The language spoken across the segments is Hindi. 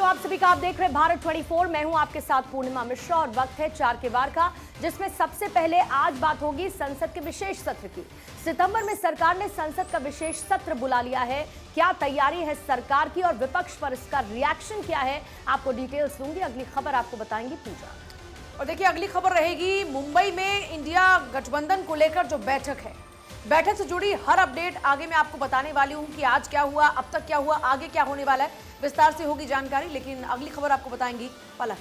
आप सभी का। आप देख रहे हैं भारत 24। मैं हूं आपके साथ पूर्णिमा मिश्रा और वक्त है 4 के वार का, जिसमें सबसे पहले आज बात होगी संसद के विशेष सत्र की। सितंबर में सरकार ने संसद का विशेष सत्र बुला लिया है। क्या तैयारी है सरकार की और विपक्ष पर इसका रिएक्शन क्या है, आपको डिटेल्स दूंगी। अगली खबर आपको बताएंगी पूजा। और देखिए अगली खबर रहेगी मुंबई में इंडिया गठबंधन को लेकर जो बैठक है, बैठक से जुड़ी हर अपडेट आगे मैं आपको बताने वाली हूं कि आज क्या हुआ, अब तक क्या हुआ, आगे क्या होने वाला है, विस्तार से होगी जानकारी। लेकिन अगली खबर आपको बताएंगी पलक।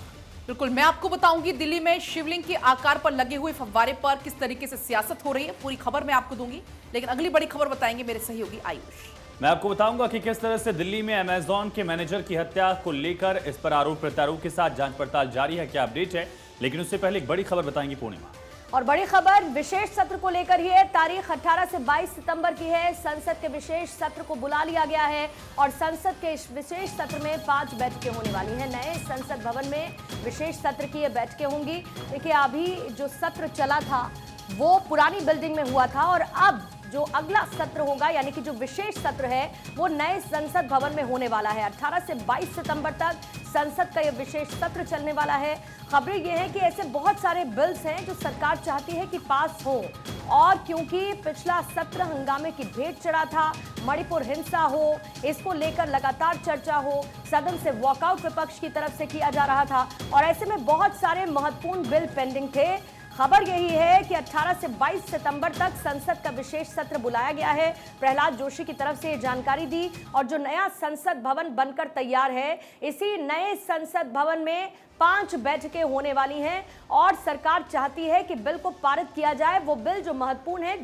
बिल्कुल, मैं आपको बताऊंगी दिल्ली में शिवलिंग के आकार पर लगे हुए फव्वारे पर किस तरीके से सियासत हो रही है, पूरी खबर मैं आपको दूंगी। लेकिन अगली बड़ी खबर बताएंगे मेरे सहयोगी आयुष। मैं आपको बताऊंगा कि किस तरह से दिल्ली में अमेजॉन के मैनेजर की हत्या को लेकर इस पर आरोप प्रत्यारोप के साथ जांच पड़ताल जारी है, क्या अपडेट है। लेकिन उससे पहले एक बड़ी खबर बताएंगी पूर्णिमा। और बड़ी खबर विशेष सत्र को लेकर ही है। तारीख 18 से 22 सितंबर की है। संसद के विशेष सत्र को बुला लिया गया है और संसद के इस विशेष सत्र में 5 बैठकें होने वाली हैं। नए संसद भवन में विशेष सत्र की ये बैठकें होंगी। देखिए, अभी जो सत्र चला था वो पुरानी बिल्डिंग में हुआ था और अब जो अगला सत्र होगा, यानी कि जो विशेष सत्र है, वो नए संसद भवन में होने वाला है। 18 से 22 सितंबर तक संसद का यह विशेष सत्र चलने वाला है। खबरें ये हैं कि ऐसे बहुत सारे बिल्स हैं जो सरकार चाहती है कि पास हो, और क्योंकि पिछला सत्र हंगामे की भेंट चढ़ा था, मणिपुर हिंसा हो, इसको लेकर लगातार चर्चा हो, सदन से वॉकआउट विपक्ष की तरफ से किया जा रहा था और ऐसे में बहुत सारे महत्वपूर्ण बिल पेंडिंग थे। खबर यही है कि 18 से 22 सितंबर तक संसद का विशेष सत्र बुलाया गया है। प्रहलाद जोशी की तरफ से ये जानकारी दी। और जो नया संसद भवन बनकर तैयार है, इसी नए संसद भवन में 5 बैठकें होने वाली हैं और सरकार चाहती है कि बिल को पारित किया जाए। वो बिल जो महत्वपूर्ण है,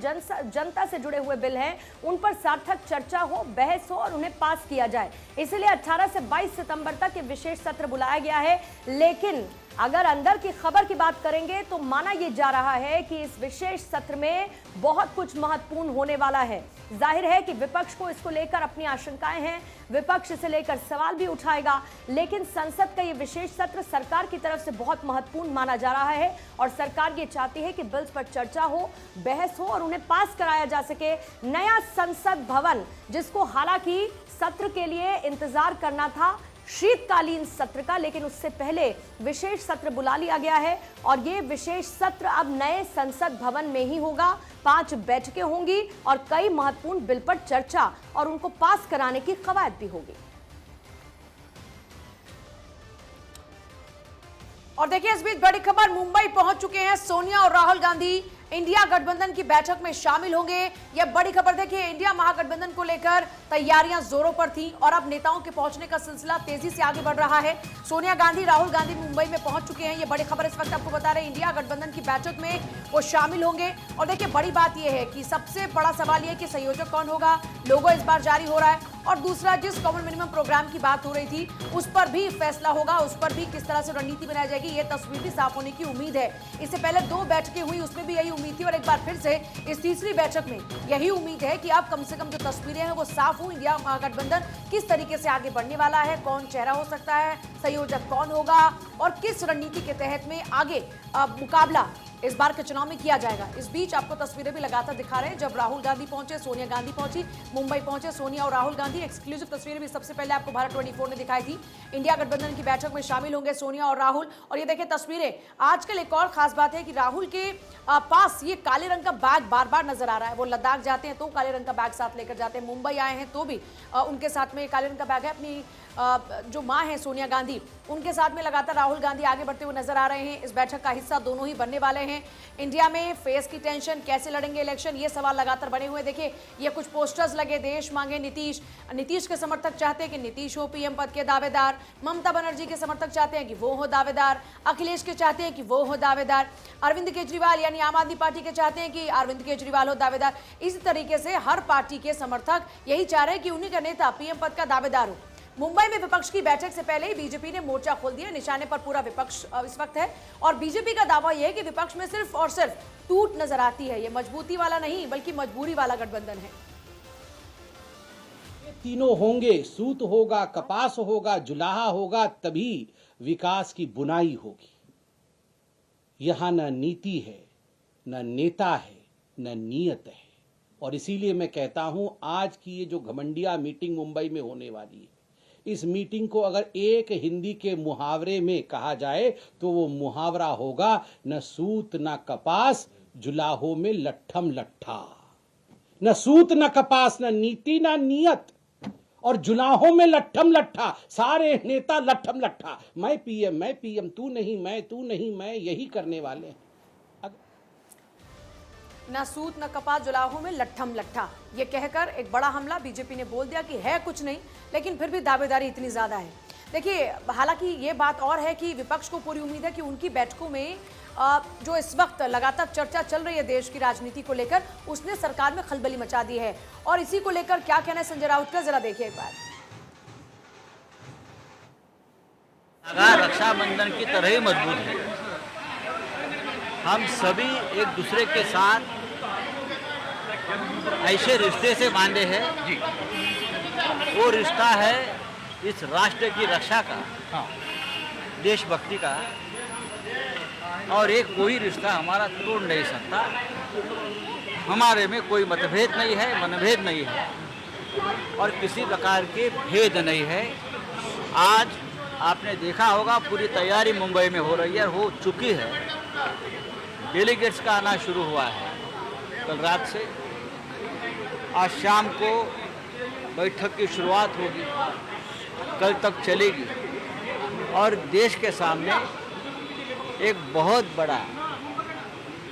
जनता से जुड़े हुए बिल हैं, उन पर सार्थक चर्चा हो, बहस हो और उन्हें पास किया जाए। इसीलिए 18 से 22 सितंबर तक ये विशेष सत्र बुलाया गया है। लेकिन अगर अंदर की खबर की बात करेंगे तो माना यह जा रहा है कि इस विशेष सत्र में बहुत कुछ महत्वपूर्ण होने वाला है। जाहिर है कि विपक्ष को इसको लेकर अपनी आशंकाएं हैं, विपक्ष इसे लेकर सवाल भी उठाएगा। लेकिन संसद का यह विशेष सत्र सरकार की तरफ से बहुत महत्वपूर्ण माना जा रहा है और सरकार ये चाहती है कि बिल्स पर चर्चा हो, बहस हो और उन्हें पास कराया जा सके। नया संसद भवन, जिसको हालांकि सत्र के लिए इंतजार करना था शीतकालीन सत्र का, लेकिन उससे पहले विशेष सत्र बुला लिया गया है और ये विशेष सत्र अब नए संसद भवन में ही होगा। 5 बैठकें होंगी और कई महत्वपूर्ण बिल पर चर्चा और उनको पास कराने की कवायद भी होगी। और देखिए इस बीच बड़ी खबर, मुंबई पहुंच चुके हैं सोनिया और राहुल गांधी। इंडिया गठबंधन की बैठक में शामिल होंगे। यह बड़ी खबर। देखिए, इंडिया महागठबंधन को लेकर तैयारियां जोरों पर थी और अब नेताओं के पहुंचने का सिलसिला तेजी से आगे बढ़ रहा है। सोनिया गांधी, राहुल गांधी मुंबई में पहुंच चुके हैं। ये बड़ी खबर इस वक्त आपको बता रहे हैं। इंडिया गठबंधन की बैठक में वो शामिल होंगे। और देखिए बड़ी बात यह है कि सबसे बड़ा सवाल यह कि संयोजक कौन होगा। लोगो इस बार जारी हो रहा है और दूसरा, जिस कॉमन मिनिमम प्रोग्राम की बात हो रही थी उस पर भी फैसला होगा, उस पर भी किस तरह से रणनीति बनाई जाएगी, ये तस्वीर भी साफ होने की उम्मीद है। इससे पहले 2 बैठकें हुई, उसमें भी यही उम्मीद थी और एक बार फिर से इस तीसरी बैठक में यही उम्मीद है कि अब कम से कम जो तस्वीरें हैं वो साफ हो। इंडिया महागठबंधन किस तरीके से आगे बढ़ने वाला है, कौन चेहरा हो सकता है, संयोजक कौन होगा और किस रणनीति के तहत में आगे मुकाबला इस बार के चुनाव में किया जाएगा। इस बीच आपको तस्वीरें भी लगातार दिखा रहे हैं। जब राहुल गांधी पहुंचे, सोनिया गांधी पहुंची, मुंबई पहुंचे सोनिया और राहुल गांधी। एक्सक्लूसिव तस्वीरें भी सबसे पहले आपको भारत 24 ने दिखाई थी। इंडिया गठबंधन की बैठक में शामिल होंगे सोनिया और राहुल। और ये देखिए तस्वीरें। आजकल एक और खास बात है कि राहुल के पास ये काले रंग का बैग बार बार नजर आ रहा है। वो लद्दाख जाते हैं तो काले रंग का बैग साथ लेकर जाते हैं, मुंबई आए हैं तो भी उनके साथ में काले रंग का बैग है। अपनी जो मां है सोनिया गांधी, उनके साथ में लगातार राहुल गांधी आगे बढ़ते हुए नजर आ रहे हैं। इस बैठक का हिस्सा दोनों ही बनने वाले हैं। इंडिया में फेस की टेंशन, कैसे लड़ेंगे इलेक्शन, ये सवाल लगातार बने हुए। देखिए ये कुछ पोस्टर्स लगे, देश मांगे नीतीश। नीतीश के समर्थक चाहते हैं कि नीतीश हो पीएम पद के दावेदार। ममता बनर्जी के समर्थक चाहते हैं कि वो हो दावेदार। अखिलेश के चाहते हैं कि वो हो दावेदार। अरविंद केजरीवाल यानी आम आदमी पार्टी के चाहते हैं कि अरविंद केजरीवाल हो दावेदार। इसी तरीके से हर पार्टी के समर्थक यही चाह रहे हैं कि उन्हीं का नेता पीएम पद का दावेदार हो। मुंबई में विपक्ष की बैठक से पहले ही बीजेपी ने मोर्चा खोल दिया। निशाने पर पूरा विपक्ष इस वक्त है और बीजेपी का दावा यह है कि विपक्ष में सिर्फ और सिर्फ टूट नजर आती है। ये मजबूती वाला नहीं बल्कि मजबूरी वाला गठबंधन है। ये तीनों होंगे, सूत होगा, कपास होगा, जुलाहा होगा, तभी विकास की बुनाई होगी। यहां न नीति है, न नेता है, न नीयत है। और इसीलिए मैं कहता हूं आज की ये जो घमंडिया मीटिंग मुंबई में होने वाली है, इस मीटिंग को अगर एक हिंदी के मुहावरे में कहा जाए तो वो मुहावरा होगा, न सूत न कपास जुलाहो में लट्ठम लट्ठा। न सूत न कपास, न नीति न नियत, और जुलाहों में लट्ठम लट्ठा। सारे नेता लट्ठम लट्ठा, मैं पीएम, तू नहीं मैं, यही करने वाले हैं। न सूत न कपास जुलाहों में लट्ठम लट्ठा, ये कहकर एक बड़ा हमला बीजेपी ने बोल दिया कि है कुछ नहीं, लेकिन फिर भी दावेदारी इतनी ज्यादा है। देखिए, हालांकि ये बात और है कि विपक्ष को पूरी उम्मीद है कि उनकी बैठकों में जो इस वक्त लगातार चर्चा चल रही है देश की राजनीति को लेकर, उसने सरकार में खलबली मचा दी है। और इसी को लेकर क्या कहना है संजय राउत का, जरा देखिए एक बार। रक्षाबंधन की तरह ही मजबूत है। हम सभी एक दूसरे के साथ ऐसे रिश्ते से बांधे हैं, वो रिश्ता है इस राष्ट्र की रक्षा का, देशभक्ति का, और एक कोई रिश्ता हमारा तोड़ नहीं सकता। हमारे में कोई मतभेद नहीं है, मनभेद नहीं है, और किसी प्रकार के भेद नहीं है। आज आपने देखा होगा पूरी तैयारी मुंबई में हो रही है, हो चुकी है। डेलीगेट्स का आना शुरू हुआ है कल रात से। आज शाम को बैठक की शुरुआत होगी, कल तक चलेगी, और देश के सामने एक बहुत बड़ा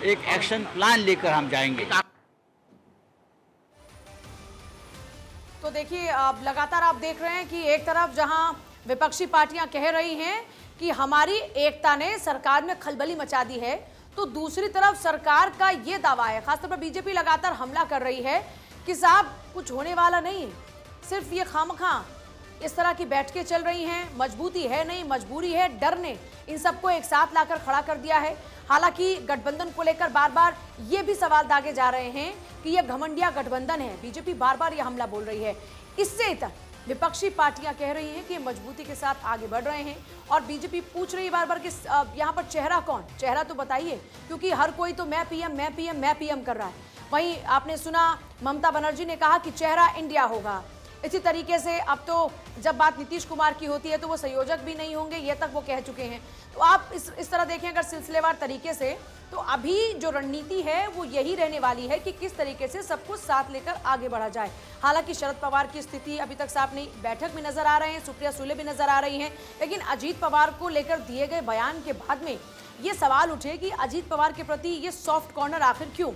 एक एक्शन प्लान लेकर हम जाएंगे। तो देखिए, अब लगातार आप देख रहे हैं कि एक तरफ जहां विपक्षी पार्टियां कह रही हैं कि हमारी एकता ने सरकार में खलबली मचा दी है, तो दूसरी तरफ सरकार का ये दावा है, खासतौर पर बीजेपी लगातार हमला कर रही है कि साहब कुछ होने वाला नहीं है, सिर्फ ये खामखा इस तरह की बैठकें चल रही हैं, मजबूती है नहीं, मजबूरी है, डर ने इन सबको एक साथ लाकर खड़ा कर दिया है। हालांकि गठबंधन को लेकर बार बार ये भी सवाल दागे जा रहे हैं कि यह घमंडिया गठबंधन है, बीजेपी बार बार यह हमला बोल रही है। इससे तक विपक्षी पार्टियां कह रही हैं कि मजबूती के साथ आगे बढ़ रहे हैं, और बीजेपी पूछ रही है बार बार कि यहाँ पर चेहरा कौन, चेहरा तो बताइए, क्योंकि हर कोई तो मैं पीएम कर रहा है। वहीं आपने सुना ममता बनर्जी ने कहा कि चेहरा इंडिया होगा। इसी तरीके से अब तो जब बात नीतीश कुमार की होती है तो वो संयोजक भी नहीं होंगे, ये तक वो कह चुके हैं। तो आप इस तरह देखें अगर सिलसिलेवार तरीके से, तो अभी जो रणनीति है वो यही रहने वाली है कि किस तरीके से सबको साथ लेकर आगे बढ़ा जाए। हालांकि शरद पवार की स्थिति अभी तक साफ नहीं, बैठक में नजर आ रहे हैं, सुप्रिया सुले भी नजर आ रही हैं, लेकिन अजीत पवार को लेकर दिए गए बयान के बाद में ये सवाल उठे कि अजीत पवार के प्रति ये सॉफ्ट कॉर्नर आखिर क्यों।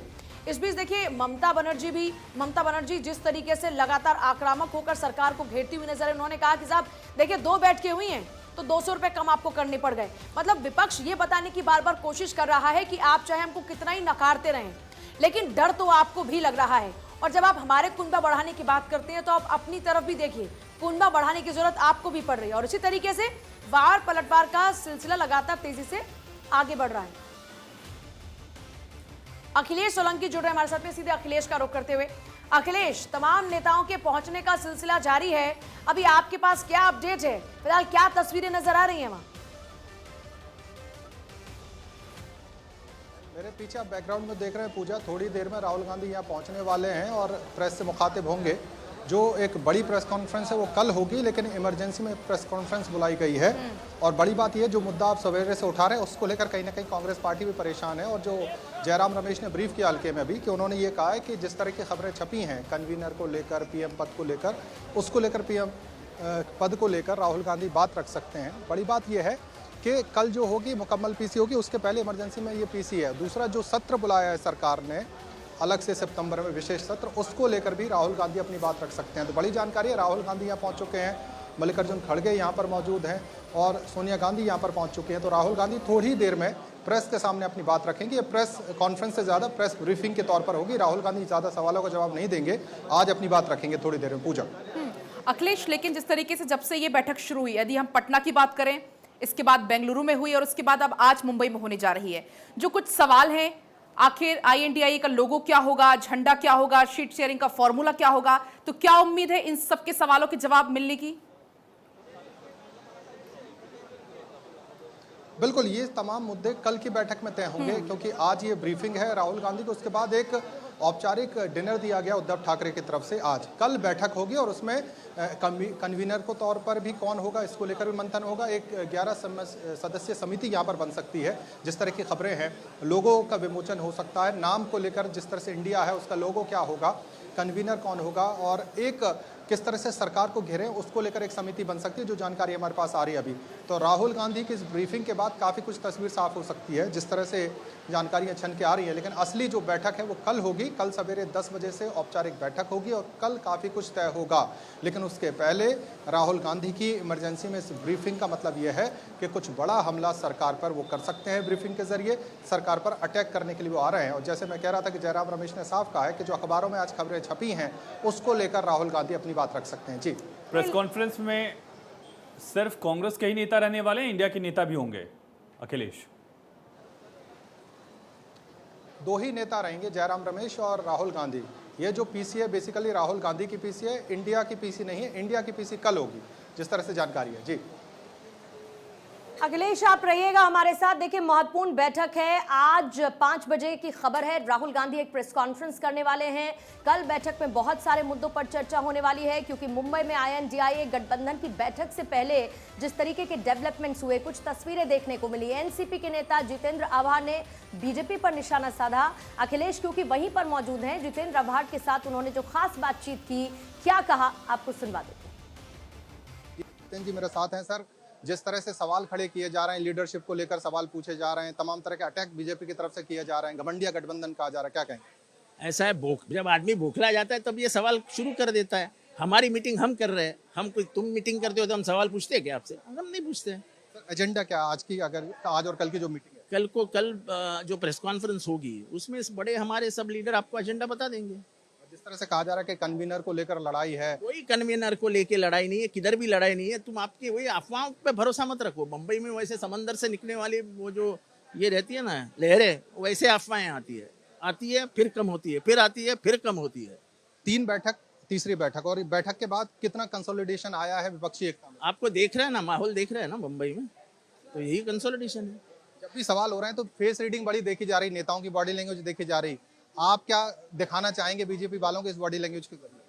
इस बीच देखिए, ममता बनर्जी जिस तरीके से लगातार आक्रामक होकर सरकार को घेरती हुई नजर है। उन्होंने कहा कि साहब देखिए, 2 बैठकें हुई हैं तो 200 रुपए कम आपको करने पड़ गए। मतलब विपक्ष ये बताने की बार बार कोशिश कर रहा है कि आप चाहे हमको कितना ही नकारते रहें, लेकिन डर तो आपको भी लग रहा है। और जब आप हमारे कुनबा बढ़ाने की बात करते हैं तो आप अपनी तरफ भी देखिए, कुनबा बढ़ाने की जरूरत आपको भी पड़ रही है। और इसी तरीके से वार पलटवार का सिलसिला लगातार तेजी से आगे बढ़ रहा है। अखिलेश सोलंकी जुड़ रहे हमारे साथ में, सीधे अखिलेश का रुख करते हुए। अखिलेश, तमाम नेताओं के पहुंचने का सिलसिला जारी है, अभी आपके पास क्या अपडेट है, फिलहाल क्या तस्वीरें नजर आ रही हैं वहां? मेरे पीछे आप बैकग्राउंड में देख रहे हैं पूजा, थोड़ी देर में राहुल गांधी यहाँ पहुंचने वाले हैं और प्रेस से मुखातिब होंगे। जो एक बड़ी प्रेस कॉन्फ्रेंस है वो कल होगी, लेकिन इमरजेंसी में प्रेस कॉन्फ्रेंस बुलाई गई है। और बड़ी बात यह, जो मुद्दा आप सवेरे से उठा रहे हैं उसको लेकर कहीं ना कहीं कांग्रेस पार्टी भी परेशान है। और जो जयराम रमेश ने ब्रीफ किया हल्के में भी, कि उन्होंने ये कहा है कि जिस तरह की खबरें छपी हैं कन्वीनर को लेकर, पीएम पद को लेकर, उसको लेकर पीएम पद को लेकर राहुल गांधी बात रख सकते हैं। बड़ी बात यह है कि कल जो होगी मुकम्मल पीसी होगी, उसके पहले इमरजेंसी में ये पीसी है। दूसरा जो सत्र बुलाया है सरकार ने अलग से सितंबर में विशेष सत्र, उसको लेकर भी राहुल गांधी अपनी बात रख सकते हैं। तो बड़ी जानकारी है, राहुल गांधी यहाँ पहुँच चुके हैं, मल्लिकार्जुन खड़गे यहाँ पर मौजूद हैं और सोनिया गांधी यहाँ पर पहुँच चुके हैं। तो राहुल गांधी थोड़ी देर में प्रेस के सामने अपनी बात रखेंगे। ये प्रेस कॉन्फ्रेंस से ज़्यादा प्रेस ब्रीफिंग के तौर पर होगी। राहुल गांधी ज़्यादा सवालों का जवाब नहीं देंगे, आज अपनी बात रखेंगे थोड़ी देर में। पूजा। अखिलेश, लेकिन जिस तरीके से जब से ये बैठक शुरू हुई, यदि हम पटना की बात करें, इसके बाद बेंगलुरु में हुई और उसके बाद अब आज मुंबई में होने जा रही है, जो कुछ सवाल हैं, आखिर INDIA का लोगो क्या होगा, झंडा क्या होगा, शीट शेयरिंग का फॉर्मूला क्या होगा, तो क्या उम्मीद है इन सबके सवालों के जवाब मिलने की? बिल्कुल, ये तमाम मुद्दे कल की बैठक में तय होंगे, क्योंकि आज ये ब्रीफिंग है राहुल गांधी को। उसके बाद एक औपचारिक डिनर दिया गया उद्धव ठाकरे की तरफ से आज। कल बैठक होगी और उसमें कन्वीनर को तौर पर भी कौन होगा इसको लेकर भी मंथन होगा। एक 11 सदस्यीय समिति यहाँ पर बन सकती है, जिस तरह की खबरें हैं। लोगों का विमोचन हो सकता है, नाम को लेकर जिस तरह से इंडिया है उसका लोगो क्या होगा, कन्वीनर कौन होगा और एक किस तरह से सरकार को घेरें उसको लेकर एक समिति बन सकती है, जो जानकारी हमारे पास आ रही है अभी। तो राहुल गांधी की इस ब्रीफिंग के बाद काफ़ी कुछ तस्वीर साफ हो सकती है, जिस तरह से जानकारियां छन के आ रही है। लेकिन असली जो बैठक है वो कल होगी। कल सवेरे 10 बजे से औपचारिक बैठक होगी और कल काफ़ी कुछ तय होगा। लेकिन उसके पहले राहुल गांधी की इमरजेंसी में इस ब्रीफिंग का मतलब यह है कि कुछ बड़ा हमला सरकार पर वो कर सकते हैं। ब्रीफिंग के जरिए सरकार पर अटैक करने के लिए वो आ रहे हैं। और जैसे मैं कह रहा था कि जयराम रमेश ने साफ कहा है कि जो अखबारों में आज खबरें छपी हैं उसको लेकर राहुल गांधी अपनी बात रख सकते हैं। जी, प्रेस कॉन्फ्रेंस में सिर्फ कांग्रेस के ही नेता रहने वाले हैं, इंडिया के नेता भी होंगे? अखिलेश, दो ही नेता रहेंगे, जयराम रमेश और राहुल गांधी। ये जो पीसी है बेसिकली राहुल गांधी की पीसी है, इंडिया की पीसी नहीं है। इंडिया की पीसी कल होगी, जिस तरह से जानकारी है। जी अखिलेश, आप रहिएगा हमारे साथ। देखिए, महत्वपूर्ण बैठक है। आज 5 बजे की खबर है, राहुल गांधी एक प्रेस कॉन्फ्रेंस करने वाले हैं। कल बैठक में बहुत सारे मुद्दों पर चर्चा होने वाली है, क्योंकि मुंबई में INDIA गठबंधन की बैठक से पहले जिस तरीके के डेवलपमेंट्स हुए, कुछ तस्वीरें देखने को मिली। एनसीपी के नेता जितेंद्र आभार ने बीजेपी पर निशाना साधा। अखिलेश क्योंकि वहीं पर मौजूद हैं, जितेंद्र आभार के साथ उन्होंने जो खास बातचीत की, क्या कहा, आपको सुनवा देते हैं। जितेंद्र जी मेरे साथ हैं। सर, जिस तरह से सवाल खड़े किए जा रहे हैं, लीडरशिप को लेकर सवाल पूछे जा रहे हैं, तमाम तरह के अटैक बीजेपी की तरफ से किए जा रहे हैं, घमंडिया गठबंधन कहा जा रहा है, क्या कहेंगे? ऐसा है, जब आदमी भूखला जाता है तब ये सवाल शुरू कर देता है। हमारी मीटिंग हम कर रहे हैं, हम कोई तुम मीटिंग करते हो तो हम सवाल पूछते हैं क्या आपसे? हम नहीं पूछते हैं। एजेंडा क्या आज की, अगर आज और कल की जो मीटिंग है? कल जो प्रेस कॉन्फ्रेंस होगी उसमें इस बड़े हमारे सब लीडर आपको एजेंडा बता देंगे। जिस तरह से कहा जा रहा है कि कन्वीनर को लेकर लड़ाई है, कोई कन्वीनर को लेके लड़ाई नहीं है, किधर भी लड़ाई नहीं है। तुम आपकी वही अफवाहों पे भरोसा मत रखो। मुंबई में वैसे समंदर से निकलने वाली वो जो ये रहती है ना लहरें, वैसे अफवाहें आती है फिर कम होती है, फिर आती है फिर कम होती है। 3 बैठक, तीसरी बैठक, और बैठक के बाद कितना कंसोलिडेशन आया है विपक्षी एकता में? आपको देख रहे हैं ना, माहौल देख रहे हैं ना मुंबई में, तो यही कंसोलिडेशन है। जब भी सवाल हो रहे हैं तो फेस रीडिंग बड़ी देखी जा रही, नेताओं की बॉडी लैंग्वेज देखी जा रही। आप क्या दिखाना चाहेंगे बीजेपी वालों को इस बॉडी लैंग्वेज के जरिए?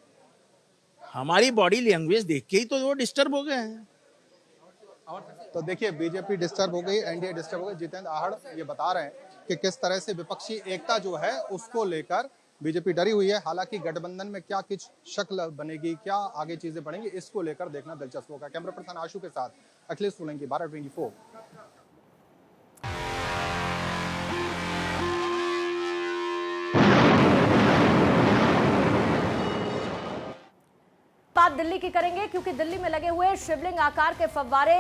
हमारी बॉडी लैंग्वेज देख के ही तो वो डिस्टर्ब हो गए हैं। तो देखिए, बीजेपी डिस्टर्ब हो गई, एनडीए डिस्टर्ब हो गई। जितेंद्र आहड़ ये बता रहे हैं कि किस तरह से विपक्षी एकता जो है उसको लेकर बीजेपी डरी हुई है। हालांकि गठबंधन में क्या कुछ शक्ल बनेगी, क्या आगे चीजें बढ़ेंगी, इसको लेकर देखना दिलचस्प होगा। कैमरा पर्सन आशु के साथ अखिलेश सोलंकी, 1224। बात दिल्ली की करेंगे, क्योंकि दिल्ली में लगे हुए शिवलिंग आकार के फव्वारे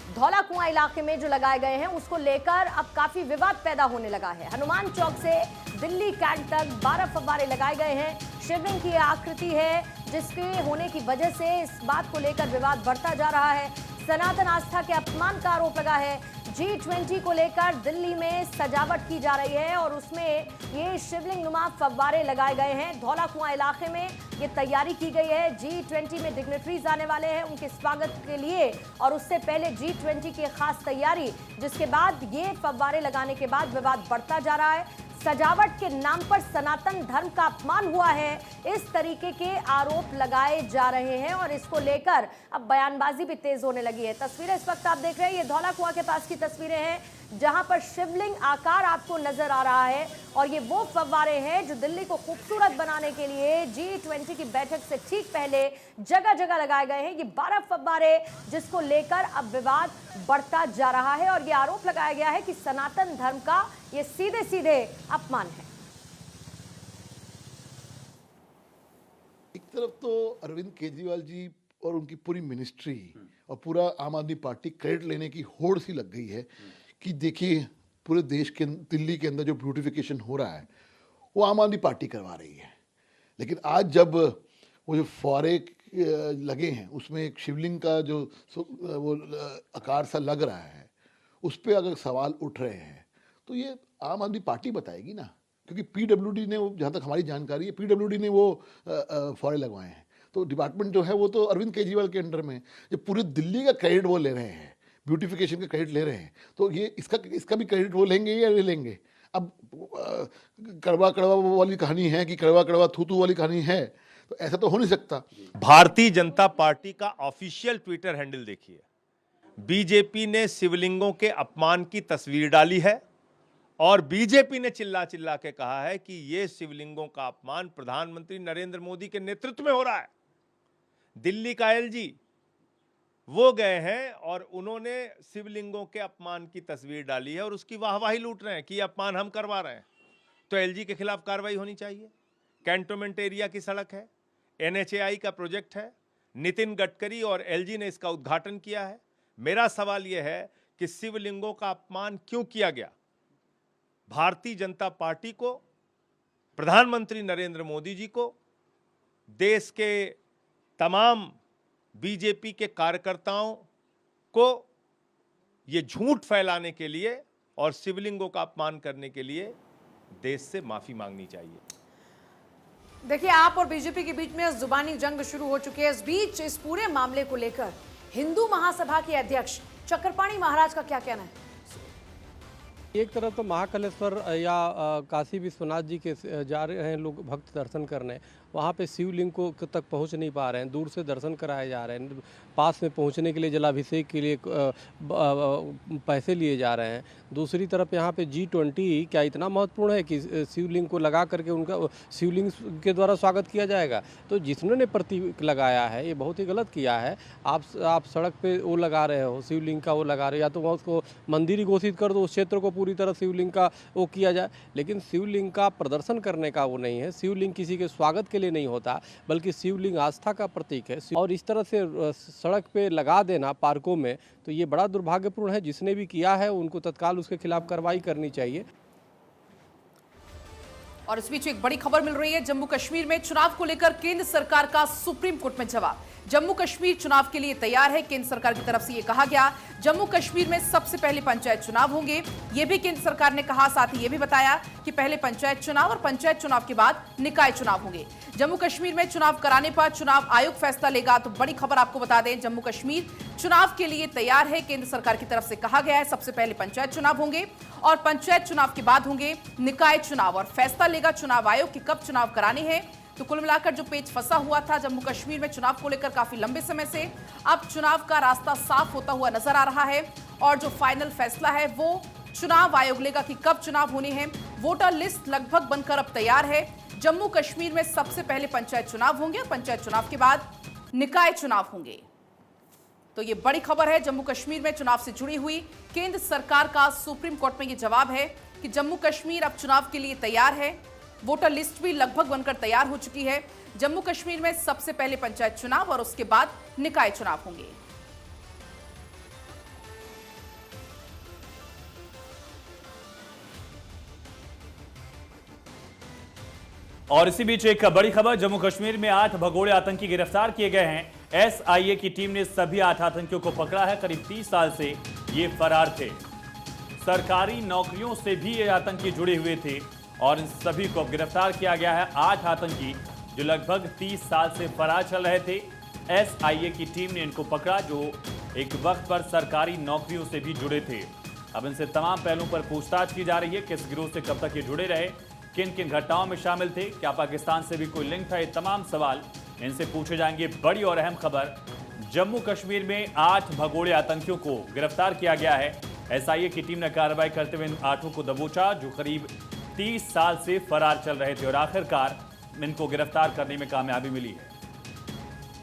धौला कुआं इलाके में जो लगाए गए हैं उसको लेकर अब काफी विवाद पैदा होने लगा है। हनुमान चौक से दिल्ली कैंट तक 12 फव्वारे लगाए गए हैं। शिवलिंग की आकृति है, जिसके होने की वजह से इस बात को लेकर विवाद बढ़ता जा रहा है। सनातन आस्था के अपमान का आरोप लगा है। G20 को लेकर दिल्ली में सजावट की जा रही है और उसमें ये शिवलिंग नुमा फव्वारे लगाए गए हैं। धौला कुआं इलाके में ये तैयारी की गई है। G20 में डिग्नेटरीज आने वाले हैं, उनके स्वागत के लिए, और उससे पहले G20 की खास तैयारी, जिसके बाद ये फव्वारे लगाने के बाद विवाद बढ़ता जा रहा है। सजावट के नाम पर सनातन धर्म का अपमान हुआ है, इस तरीके के आरोप लगाए जा रहे हैं और इसको लेकर अब बयानबाजी भी तेज होने लगी है। तस्वीरें इस वक्त आप देख रहे हैं, ये धौला कुआं के पास की तस्वीरें हैं, जहां पर शिवलिंग आकार आपको नजर आ रहा है। और ये वो फव्वारे हैं जो दिल्ली को खूबसूरत बनाने के लिए G20 की बैठक से ठीक पहले जगह जगह लगाए गए हैं। ये 12 फव्वारे, जिसको लेकर अब विवाद बढ़ता जा रहा है और ये आरोप लगाया गया है कि सनातन धर्म का ये सीधे सीधे अपमान है। एक तरफ तो अरविंद केजरीवाल जी और उनकी पूरी मिनिस्ट्री और पूरा आम आदमी पार्टी क्रेडिट लेने की होड़ सी लग गई है कि देखिए पूरे देश के दिल्ली के अंदर जो ब्यूटिफिकेशन हो रहा है वो आम आदमी पार्टी करवा रही है। लेकिन आज जब वो जो फुआरे लगे हैं उसमें एक शिवलिंग का जो वो आकार सा लग रहा है, उस पर अगर सवाल उठ रहे हैं तो ये आम आदमी पार्टी बताएगी ना, क्योंकि PWD ने, जहाँ तक हमारी जानकारी है, PWD ने वो फुआरे लगवाए हैं। तो डिपार्टमेंट जो है वो तो अरविंद केजरीवाल के अंडर में, जो पूरी दिल्ली का क्रेडिट वो ले रहे हैं, ब्यूटिफिकेशन का क्रेडिट ले रहे हैं, तो ये इसका भी क्रेडिट वो लेंगे या नहीं लेंगे? अब कड़वा कड़वा वाली कहानी है कि कड़वा कड़वा थू थू वाली कहानी है, तो ऐसा तो हो नहीं सकता। भारतीय जनता पार्टी का ऑफिशियल ट्विटर हैंडल देखिए, बीजेपी ने शिवलिंगों के अपमान की तस्वीर डाली है और बीजेपी ने चिल्ला चिल्ला के कहा है कि यह शिवलिंगों का अपमान प्रधानमंत्री नरेंद्र मोदी के नेतृत्व में हो रहा है। दिल्ली का एलजी वो गए हैं और उन्होंने शिवलिंगों के अपमान की तस्वीर डाली है और उसकी वाहवाही लूट रहे हैं कि अपमान हम करवा रहे हैं। तो एलजी के खिलाफ कार्रवाई होनी चाहिए। कैंटोनमेंट एरिया की सड़क है, एनएचएआई का प्रोजेक्ट है, नितिन गडकरी और एलजी ने इसका उद्घाटन किया है। मेरा सवाल यह है कि शिवलिंगों का अपमान क्यों किया गया? भारतीय जनता पार्टी को, प्रधानमंत्री नरेंद्र मोदी जी को, देश के तमाम बीजेपी के कार्यकर्ताओं को ये झूठ फैलाने के लिए और शिवलिंगों का अपमान करने के लिए देश से माफी मांगनी चाहिए। देखिए, आप और बीजेपी के बीच में जुबानी जंग शुरू हो चुकी है। इस बीच इस पूरे मामले को लेकर हिंदू महासभा के अध्यक्ष चक्रपाणी महाराज का क्या कहना है? एक तरफ तो महाकालेश्वर या काशी विश्वनाथ जी के जा रहे हैं लोग भक्त दर्शन करने, वहाँ पे शिवलिंग को तक पहुँच नहीं पा रहे हैं, दूर से दर्शन कराए जा रहे हैं। पास में पहुँचने के लिए जलाभिषेक के लिए पैसे लिए जा रहे हैं। दूसरी तरफ यहाँ पे G20 क्या इतना महत्वपूर्ण है कि शिवलिंग को लगा करके उनका शिवलिंग के द्वारा स्वागत किया जाएगा? तो जिन्होंने प्रतीक लगाया है ये बहुत ही गलत किया है। आप सड़क पे वो लगा रहे हो, शिवलिंग का वो लगा रहे हो, या तो उसको मंदिर ही घोषित कर दो, उस क्षेत्र को पूरी तरह शिवलिंग का वो किया जाए। लेकिन शिवलिंग का प्रदर्शन करने का वो नहीं है। शिवलिंग किसी के स्वागत के लिए नहीं होता, बल्कि शिवलिंग आस्था का प्रतीक है। और इस तरह से सड़क पे लगा देना पार्कों में, तो ये बड़ा दुर्भाग्यपूर्ण है। जिसने भी किया है उनको तत्काल उसके खिलाफ कार्रवाई करनी चाहिए। और इस बीच एक बड़ी खबर मिल रही है, जम्मू कश्मीर में चुनाव को लेकर केंद्र सरकार का सुप्रीम कोर्ट में जवाब। जम्मू कश्मीर चुनाव के लिए तैयार है। केंद्र सरकार की तरफ से यह कहा गया, जम्मू कश्मीर में सबसे पहले पंचायत चुनाव होंगे। यह भी केंद्र सरकार ने कहा। साथ ही यह भी बताया कि पहले पंचायत चुनाव और पंचायत चुनाव के बाद निकाय चुनाव होंगे। जम्मू कश्मीर में चुनाव कराने पर चुनाव आयोग फैसला लेगा। तो बड़ी खबर आपको बता दें, जम्मू कश्मीर चुनाव के लिए तैयार है। केंद्र सरकार की तरफ से कहा गया है, सबसे पहले पंचायत चुनाव होंगे और पंचायत चुनाव के बाद होंगे निकाय चुनाव और फैसला लेगा चुनाव आयोग कि कब चुनाव कराने हैं। तो कुल मिलाकर जो पेच फंसा हुआ था जम्मू कश्मीर में चुनाव को लेकर काफी लंबे समय से, अब चुनाव का रास्ता साफ होता हुआ नजर आ रहा है। और जो फाइनल फैसला है वो चुनाव आयोग लेगा कि कब चुनाव होने हैं। वोटर लिस्ट लगभग बनकर अब तैयार है। जम्मू कश्मीर में सबसे पहले पंचायत चुनाव होंगे और पंचायत चुनाव के बाद निकाय चुनाव होंगे। तो ये बड़ी खबर है जम्मू कश्मीर में चुनाव से जुड़ी हुई। केंद्र सरकार का सुप्रीम कोर्ट में ये जवाब है कि जम्मू कश्मीर अब चुनाव के लिए तैयार है। वोटर लिस्ट भी लगभग बनकर तैयार हो चुकी है। जम्मू कश्मीर में सबसे पहले पंचायत चुनाव और उसके बाद निकाय चुनाव होंगे। और इसी बीच एक बड़ी खबर, जम्मू कश्मीर में 8 भगोड़े आतंकी गिरफ्तार किए गए हैं। एसआईए की टीम ने सभी 8 आतंकियों को पकड़ा है। करीब 30 साल से ये फरार थे। सरकारी नौकरियों से भी ये आतंकी जुड़े हुए थे और इन सभी को गिरफ्तार किया गया है। 8 आतंकी जो लगभग 30 साल से फरार चल रहे थे। एसआईए की टीम ने इनको पकड़ा जो एक वक्त पर सरकारी नौकरियों से भी जुड़े थे। अब इनसे तमाम पहलुओं पर पूछताछ की जा रही है। किस गिरोह से कब तक ये जुड़े रहे, किन किन घटनाओं में शामिल थे, क्या पाकिस्तान से भी कोई लिंक था, ये तमाम सवाल इनसे पूछे जाएंगे। बड़ी और अहम खबर, जम्मू कश्मीर में 8 भगोड़े आतंकियों को गिरफ्तार किया गया है। एसआईए की टीम ने कार्रवाई करते हुए इन 8 को दबोचा जो करीब 30 साल से फरार चल रहे थे और आखिरकार इनको गिरफ्तार करने में कामयाबी मिली है।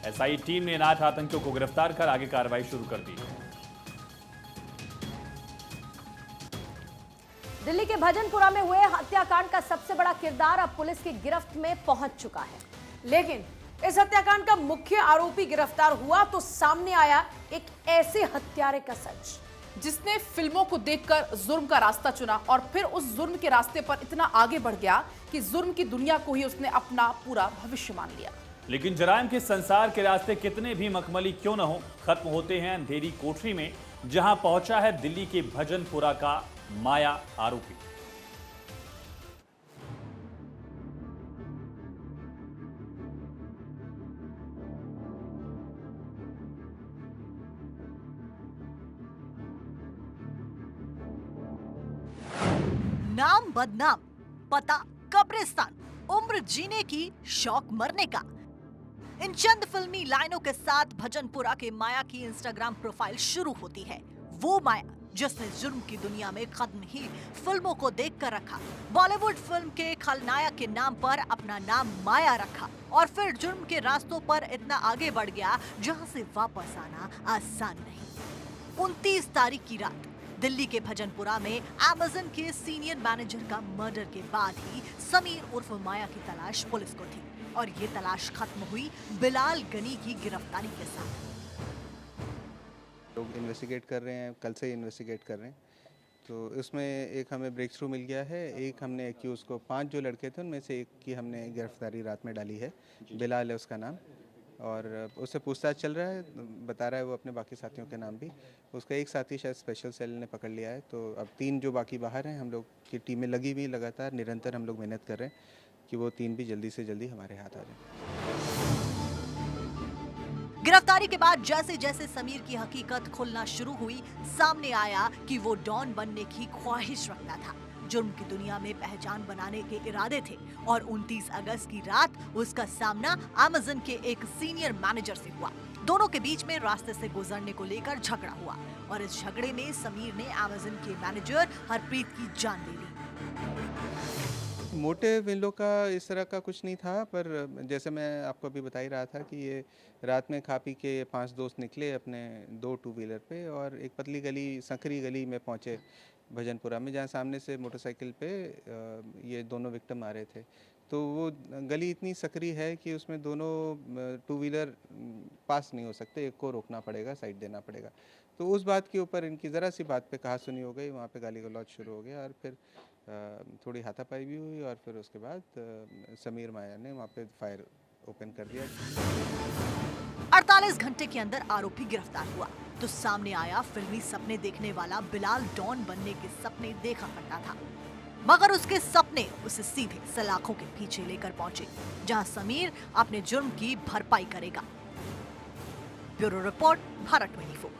एसआईए टीम ने इन 8 आतंकियों को गिरफ्तार कर आगे कार्रवाई शुरू कर दी है। दिल्ली के भजनपुरा में हुए हत्याकांड का सबसे बड़ा किरदार अब पुलिस की गिरफ्त में पहुंच चुका है। लेकिन इस हत्याकांड का मुख्य आरोपी गिरफ्तार हुआ तो सामने आया एक ऐसे हत्यारे का सच जिसने फिल्मों को देखकर जुर्म का रास्ता चुना और फिर उस जुर्म के रास्ते पर इतना आगे बढ़ गया कि जुर्म की दुनिया को ही उसने अपना पूरा भविष्य मान लिया। लेकिन जराइम के संसार के रास्ते कितने भी मखमली क्यों न हो, खत्म होते हैं अंधेरी कोठरी में, जहां पहुंचा है दिल्ली के भजनपुरा का माया आरोपी। नाम बदनाम, पता कब्रिस्तान, उम्र जीने की, शौक मरने का। इन चंद फिल्मी लाइनों के साथ भजनपुरा के माया की इंस्टाग्राम प्रोफाइल शुरू होती है। वो माया जिसने जुर्म की दुनिया में कदम ही फिल्मों को देखकर रखा, बॉलीवुड फिल्म के खलनायक के नाम पर अपना नाम माया रखा और फिर जुर्म के रास्तों पर इतना आगे बढ़ गया जहां से वापस आना आसान नहीं। 29 तारीख की रात दिल्ली के भजनपुरा में अमेज़न के सीनियर मैनेजर का मर्डर के बाद ही समीर उर्फ माया की तलाश पुलिस को थी और ये तलाश खत्म हुई बिलाल गनी की गिरफ्तारी के साथ। लोग इन्वेस्टिगेट कर रहे हैं, कल से इन्वेस्टिगेट कर रहे हैं, तो इसमें एक हमें ब्रेक थ्रू मिल गया है। एक हमने एक्यूज़ को 5 जो लड़के थे उनमें से एक की हमने गिरफ्तारी रात में डाली है, बिलाल है उसका नाम, और उससे पूछताछ चल रहा है, बता रहा है वो अपने बाकी साथियों के नाम भी। उसका एक साथी शायद स्पेशल सेल ने पकड़ लिया है, तो अब 3 जो बाकी बाहर हैं, हम लोग की टीमें लगी हुई लगातार निरंतर हम लोग मेहनत कर रहे हैं कि वो 3 भी जल्दी से जल्दी हमारे हाथ आ जाए। गिरफ्तारी के बाद जैसे जैसे समीर की हकीकत खुलना शुरू हुई, सामने आया कि वो डॉन बनने की ख्वाहिश रखता था, जुर्म की दुनिया में पहचान बनाने के इरादे थे और 29 अगस्त की रात उसका सामना अमेज़न के एक सीनियर मैनेजर से हुआ। दोनों के बीच में रास्ते से गुजरने को लेकर झगड़ा हुआ और इस झगड़े में समीर ने अमेज़न के मैनेजर हरप्रीत की जान ले ली। मोटिव इन लोग का इस तरह का कुछ नहीं था, पर जैसे मैं आपको अभी बता ही रहा था कि ये रात में खा पी के 5 दोस्त निकले अपने 2 टू व्हीलर पे और एक पतली गली संकरी गली में पहुंचे भजनपुरा में, जहां सामने से मोटरसाइकिल पे ये दोनों विक्टिम आ रहे थे। तो वो गली इतनी सकरी है कि उसमें दोनों टू व्हीलर पास नहीं हो सकते, एक को रोकना पड़ेगा, साइड देना पड़ेगा। तो उस बात के ऊपर इनकी ज़रा सी बात पे कहा सुनी हो गई, वहाँ पे गाली गलौज शुरू हो गया और फिर थोड़ी हाथापाई भी हुई और फिर उसके बाद समीर माया ने वहाँ पे फायर ओपन कर दिया। 48 घंटे के अंदर आरोपी गिरफ्तार हुआ तो सामने आया फिल्मी सपने देखने वाला बिलाल डॉन बनने के सपने देखा करता था, मगर उसके सपने उसे सीधे सलाखों के पीछे लेकर पहुंचे जहां समीर अपने जुर्म की भरपाई करेगा। Bureau report, Bharat 24।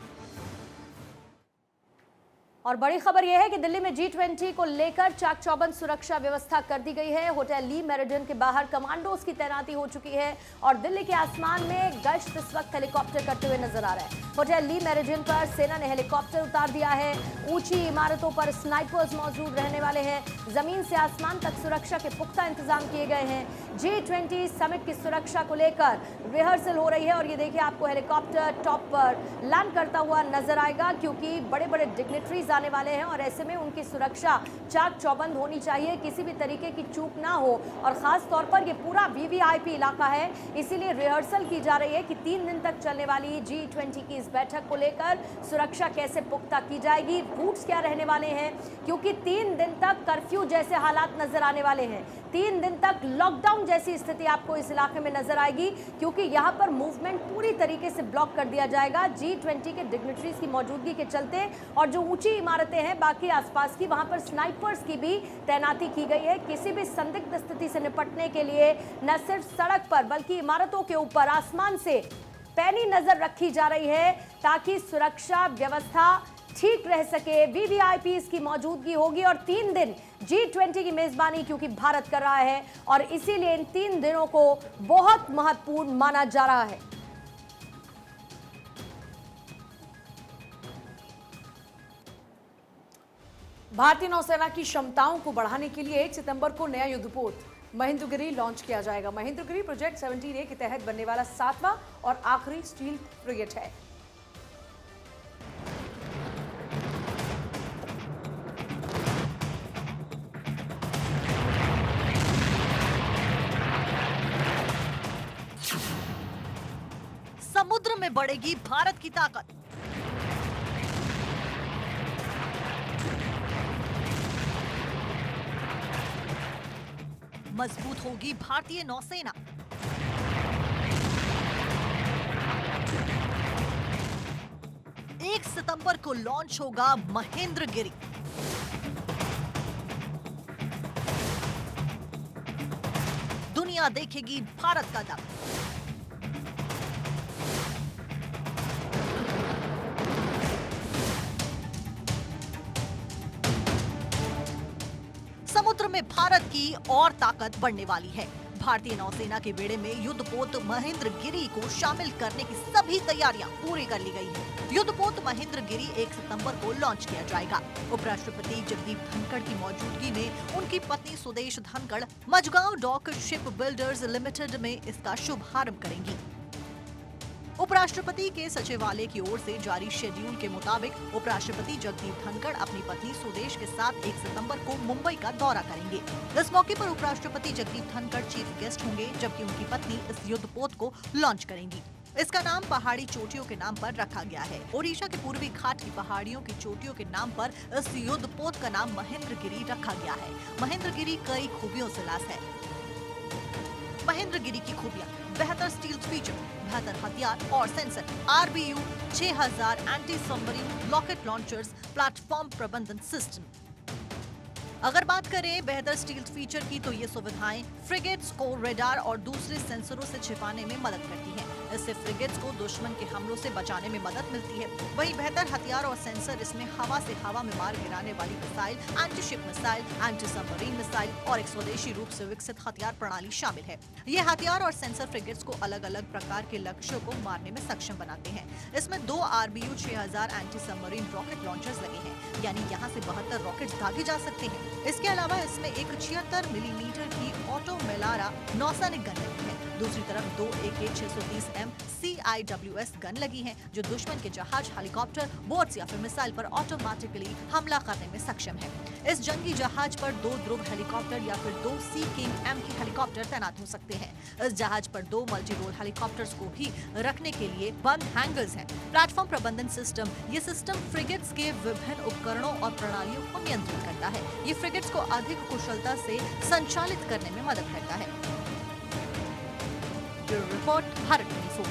और बड़ी खबर यह है कि दिल्ली में G20 को लेकर चाक चौबंद सुरक्षा व्यवस्था कर दी गई है। होटल ली मेरिडियन के बाहर कमांडोज की तैनाती हो चुकी है और दिल्ली के आसमान में गश्त इस वक्त हेलीकॉप्टर करते हुए नजर आ रहा है। होटल ली मेरिडियन पर सेना ने हेलीकॉप्टर उतार दिया है। ऊंची इमारतों पर स्नाइपर्स मौजूद रहने वाले हैं। जमीन से आसमान तक सुरक्षा के पुख्ता इंतजाम किए गए हैं। G20 समिट की सुरक्षा को लेकर रिहर्सल हो रही है और ये देखिए आपको हेलीकॉप्टर टॉप पर लैंड करता हुआ नजर आएगा, क्योंकि बड़े बड़े डिग्नेटरीज आने वाले हैं और ऐसे में उनकी सुरक्षा चाक चौबंद होनी चाहिए, किसी भी तरीके की चूक ना हो। और खास तौर पर ये पूरा वीवीआईपी इलाका है, इसीलिए रिहर्सल की जा रही है कि 3 दिन तक चलने वाली G20 की इस बैठक को लेकर सुरक्षा कैसे पुख्ता की जाएगी, रूट्स क्या रहने वाले हैं, क्योंकि 3 दिन तक कर्फ्यू जैसे हालात नजर आने वाले हैं। 3 दिन तक लॉकडाउन जैसी स्थिति आपको इस इलाके में नजर आएगी, क्योंकि यहाँ पर मूवमेंट पूरी तरीके से ब्लॉक कर दिया जाएगा G20 के डिग्नेटरीज की मौजूदगी के चलते। और जो ऊंची इमारतें हैं बाकी आसपास की, वहां पर स्नाइपर्स की भी तैनाती की गई है। किसी भी संदिग्ध स्थिति से निपटने के लिए न सिर्फ सड़क पर बल्कि इमारतों के ऊपर आसमान से पैनी नजर रखी जा रही है ताकि सुरक्षा व्यवस्था ठीक रह सके। वीवीआईपीज़ की मौजूदगी होगी और 3 दिन G20 की मेजबानी क्योंकि भारत कर रहा है और इसीलिए इन 3 दिनों को बहुत महत्वपूर्ण माना जा रहा है। भारतीय नौसेना की क्षमताओं को बढ़ाने के लिए 1 सितंबर को नया युद्धपोत महेंद्रगिरी लॉन्च किया जाएगा। महेंद्रगिरी प्रोजेक्ट 17A के तहत बनने वाला 7वां और आखिरी स्टील फ्रिगेट है। समुद्र में बढ़ेगी भारत की ताकत। मजबूत होगी भारतीय नौसेना। एक सितंबर को लॉन्च होगा महेंद्रगिरी। दुनिया देखेगी भारत का दम। भारत की और ताकत बढ़ने वाली है। भारतीय नौसेना के बेड़े में युद्धपोत महेंद्रगिरी को शामिल करने की सभी तैयारियां पूरी कर ली गई हैं। युद्धपोत महेंद्रगिरी 1 सितंबर को लॉन्च किया जाएगा। उपराष्ट्रपति जगदीप धनखड़ की मौजूदगी में उनकी पत्नी Sudesh Dhankhar Mazagon Dock Shipbuilders Limited में इसका शुभारंभ करेंगी। उपराष्ट्रपति के सचिवालय की ओर से जारी शेड्यूल के मुताबिक उपराष्ट्रपति जगदीप धनखड़ अपनी पत्नी सुदेश के साथ 1 सितंबर को मुंबई का दौरा करेंगे। इस मौके पर उपराष्ट्रपति जगदीप धनखड़ चीफ गेस्ट होंगे, जबकि उनकी पत्नी इस युद्धपोत को लॉन्च करेंगी। इसका नाम पहाड़ी चोटियों के नाम पर रखा गया है। ओडिशा के पूर्वी घाट की पहाड़ियों की चोटियों के नाम पर इस युद्धपोत का नाम महेंद्रगिरी रखा गया है। महेंद्रगिरी कई खूबियों से लैस है। महेंद्रगिरी की खूबियां: बेहतर स्टील फीचर, बेहतर हथियार और sensor, RBU 6000 anti submarine rocket launchers, platform प्रबंधन सिस्टम। अगर बात करें बेहतर स्टील फीचर की, तो ये सुविधाएं फ्रिगेट्स को रेडार और दूसरे सेंसरों से छिपाने में मदद करती हैं। इससे फ्रिगेट्स को दुश्मन के हमलों से बचाने में मदद मिलती है। वहीं बेहतर हथियार और सेंसर इसमें हवा से हवा में मार गिराने वाली missile, anti ship missile, anti submarine missile और एक स्वदेशी रूप से विकसित हथियार प्रणाली शामिल है। ये हथियार और सेंसर फ्रिगेट्स को अलग अलग प्रकार के लक्ष्यों को मारने में सक्षम बनाते हैं। इसमें 2 RBU 6000 anti submarine rocket launchers लगे हैं, यानी यहाँ से 72 रॉकेट दागे जा सकते हैं। इसके अलावा इसमें एक 76 मिलीमीटर की ऑटो मेलारा नौसैनिक गन लगी है। दूसरी तरफ 2 AK-630M CIWS गन लगी हैं, जो दुश्मन के जहाज, हेलीकॉप्टर, बोट्स या फिर मिसाइल पर ऑटोमेटिकली हमला करने में सक्षम है। इस जंगी जहाज पर 2 ध्रुव हेलीकॉप्टर या फिर 2 Sea King M हेलीकॉप्टर तैनात हो सकते हैं। इस जहाज पर 2 मल्टी रोल हेलीकॉप्टर्स को भी रखने के लिए बंद हैंगर्स हैं। प्लेटफॉर्म प्रबंधन सिस्टम: ये सिस्टम फ्रिगेट्स के विभिन्न उपकरणों और प्रणालियों को नियंत्रित करता है। ये फ्रिगेट्स को अधिक कुशलता से संचालित करने में मदद करता है। रिपोर्ट भारत 24।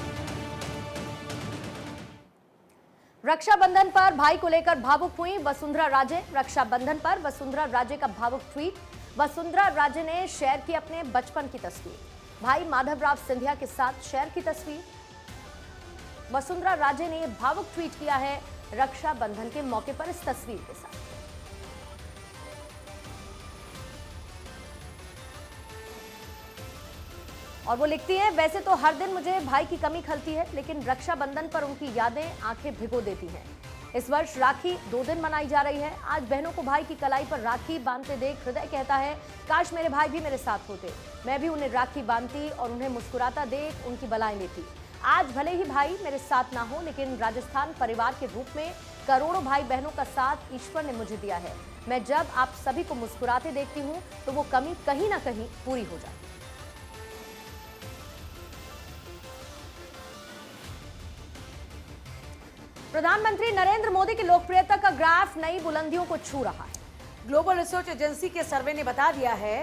रक्षाबंधन पर भाई को लेकर भावुक हुई वसुंधरा राजे। रक्षाबंधन पर वसुंधरा राजे का भावुक ट्वीट। वसुंधरा राजे ने शेयर की अपने बचपन की तस्वीर। भाई माधवराव सिंधिया के साथ शेयर की तस्वीर। वसुंधरा राजे ने भावुक ट्वीट किया है रक्षाबंधन के मौके पर इस तस्वीर के साथ। और वो लिखती है, वैसे तो हर दिन मुझे भाई की कमी खलती है, लेकिन रक्षाबंधन पर उनकी यादें आंखें भिगो देती हैं। इस वर्ष राखी 2 दिन मनाई जा रही है। आज बहनों को भाई की कलाई पर राखी बांधते देख हृदय कहता है, काश मेरे भाई भी मेरे साथ होते, मैं भी उन्हें राखी बांधती और उन्हें मुस्कुराता देख उनकी बलाएं लेती। आज भले ही भाई मेरे साथ ना हो, लेकिन राजस्थान परिवार के रूप में करोड़ों भाई बहनों का साथ ईश्वर ने मुझे दिया है। मैं जब आप सभी को मुस्कुराते देखती हूँ तो वो कमी कहीं ना कहीं पूरी हो जाती है। प्रधानमंत्री नरेंद्र मोदी की लोकप्रियता का ग्राफ नई बुलंदियों को छू रहा है। ग्लोबल रिसर्च एजेंसी के सर्वे ने बता दिया है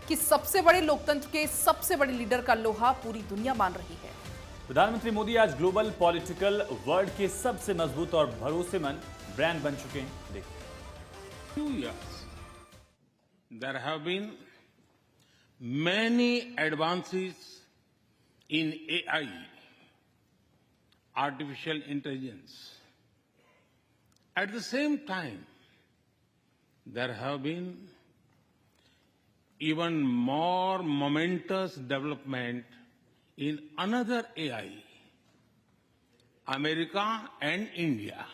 कि सबसे बड़े लोकतंत्र के सबसे बड़े लीडर का लोहा पूरी दुनिया मान रही है। प्रधानमंत्री मोदी आज ग्लोबल पॉलिटिकल वर्ल्ड के सबसे मजबूत और भरोसेमंद ब्रांड बन चुके हैं। देखिए, 2 years there have been many advances in AI, artificial intelligence. At the same time, there have been even more momentous development in another AI, America and India.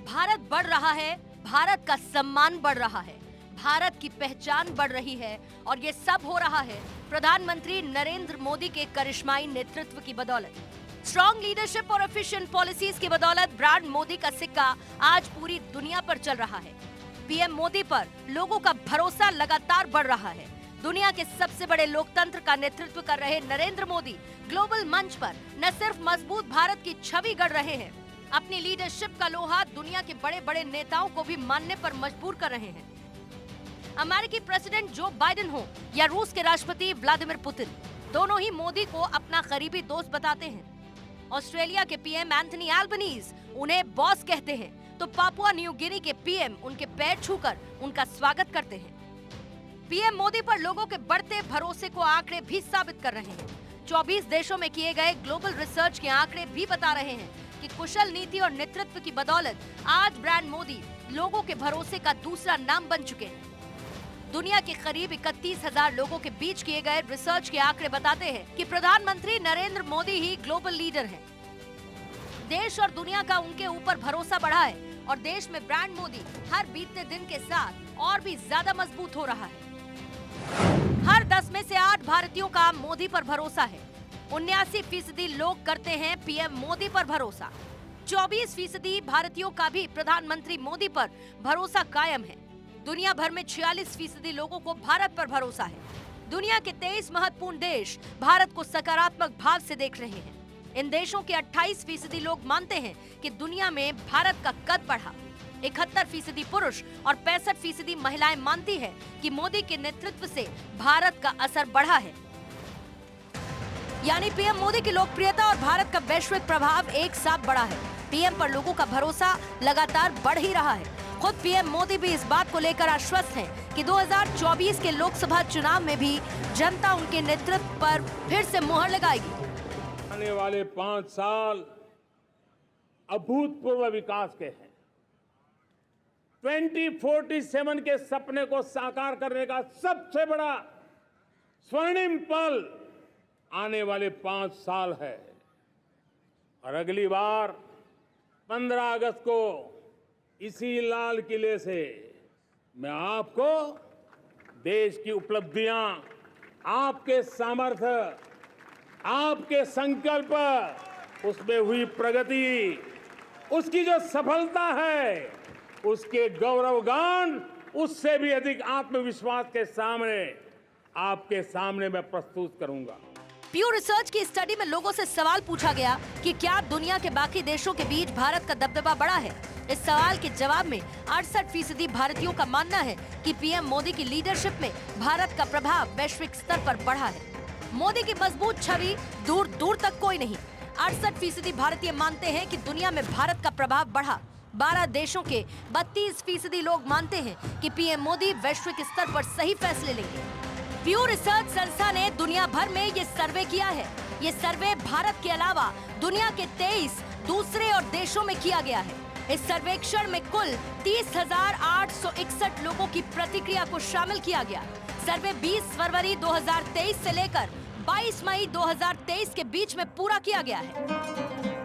Bharat बढ़ रहा है, भारत का सम्मान बढ़ रहा है, भारत की पहचान बढ़ रही है और ये सब हो रहा है प्रधानमंत्री नरेंद्र मोदी के करिश्माई नेतृत्व की बदौलत। स्ट्रॉन्ग लीडरशिप और एफिशिएंट पॉलिसीज की बदौलत ब्रांड मोदी का सिक्का आज पूरी दुनिया पर चल रहा है। पीएम मोदी पर लोगों का भरोसा लगातार बढ़ रहा है। दुनिया के सबसे बड़े लोकतंत्र का नेतृत्व कर रहे नरेंद्र मोदी ग्लोबल मंच पर न सिर्फ मजबूत भारत की छवि गढ़ रहे हैं, अपनी लीडरशिप का लोहा दुनिया के बड़े बड़े नेताओं को भी मानने पर मजबूर कर रहे हैं। अमेरिकी प्रेसिडेंट जो बाइडेन हो या रूस के राष्ट्रपति व्लादिमीर पुतिन, दोनों ही मोदी को अपना करीबी दोस्त बताते हैं। ऑस्ट्रेलिया के पीएम एंथनी एल्बनीज उन्हें बॉस कहते हैं, तो पापुआ न्यू गिनी के पीएम उनके पैर छूकर उनका स्वागत करते हैं। पीएम मोदी पर लोगों के बढ़ते भरोसे को आंकड़े भी साबित कर रहे हैं। 24 देशों में किए गए ग्लोबल रिसर्च के आंकड़े भी बता रहे हैं कि कुशल नीति और नेतृत्व की बदौलत आज ब्रांड मोदी लोगों के भरोसे का दूसरा नाम बन चुके हैं। दुनिया के करीब 31,000 लोगों के बीच किए गए रिसर्च के आंकड़े बताते हैं कि प्रधानमंत्री नरेंद्र मोदी ही ग्लोबल लीडर हैं। देश और दुनिया का उनके ऊपर भरोसा बढ़ा है और देश में ब्रांड मोदी हर बीतते दिन के साथ और भी ज्यादा मजबूत हो रहा है। हर 10 में से 8 भारतीयों का मोदी पर भरोसा है। 79% लोग करते हैं पीएम मोदी पर भरोसा। 24% भारतीयों का भी प्रधानमंत्री मोदी पर भरोसा कायम है। दुनिया भर में 46% लोगों को भारत पर भरोसा है। दुनिया के 23 महत्वपूर्ण देश भारत को सकारात्मक भाव से देख रहे हैं। इन देशों के 28% लोग मानते हैं कि दुनिया में भारत का कद बढ़ा। 71% पुरुष और 65% महिलाएं मानती है कि मोदी के नेतृत्व से भारत का असर बढ़ा है। यानी पीएम मोदी की लोकप्रियता और भारत का वैश्विक प्रभाव एक साथ बढ़ा है। पीएम पर लोगों का भरोसा लगातार बढ़ ही रहा है। खुद पीएम मोदी भी इस बात को लेकर आश्वस्त हैं कि 2024 के लोकसभा चुनाव में भी जनता उनके नेतृत्व पर फिर से मुहर लगाएगी। आने वाले 5 साल अभूतपूर्व विकास के हैं। 2047 के सपने को साकार करने का सबसे बड़ा स्वर्णिम पल आने वाले 5 साल है। और अगली बार 15 अगस्त को इसी लाल किले से मैं आपको देश की उपलब्धियां, आपके सामर्थ्य, आपके संकल्प, उसमें हुई प्रगति, उसकी जो सफलता है, उसके गौरवगान, उससे भी अधिक आत्मविश्वास के सामने आपके सामने मैं प्रस्तुत करूंगा। प्यू रिसर्च की स्टडी में लोगों से सवाल पूछा गया कि क्या दुनिया के बाकी देशों के बीच भारत का दबदबा बढ़ा है। इस सवाल के जवाब में 68% भारतीयों का मानना है कि पीएम मोदी की लीडरशिप में भारत का प्रभाव वैश्विक स्तर पर बढ़ा है। मोदी की मजबूत छवि दूर दूर तक कोई नहीं। 68% भारतीय मानते हैं कि दुनिया में भारत का प्रभाव बढ़ा। 12 देशों के 32% लोग मानते हैं कि पीएम मोदी वैश्विक स्तर पर सही फैसले लेंगे। प्यू रिसर्च संस्था ने दुनिया भर में ये सर्वे किया है। ये सर्वे भारत के अलावा दुनिया के 23 दूसरे और देशों में किया गया है। इस सर्वेक्षण में कुल 30,861 लोगों की प्रतिक्रिया को शामिल किया गया। सर्वे 20 फरवरी 2023 से लेकर 22 मई 2023 के बीच में पूरा किया गया है।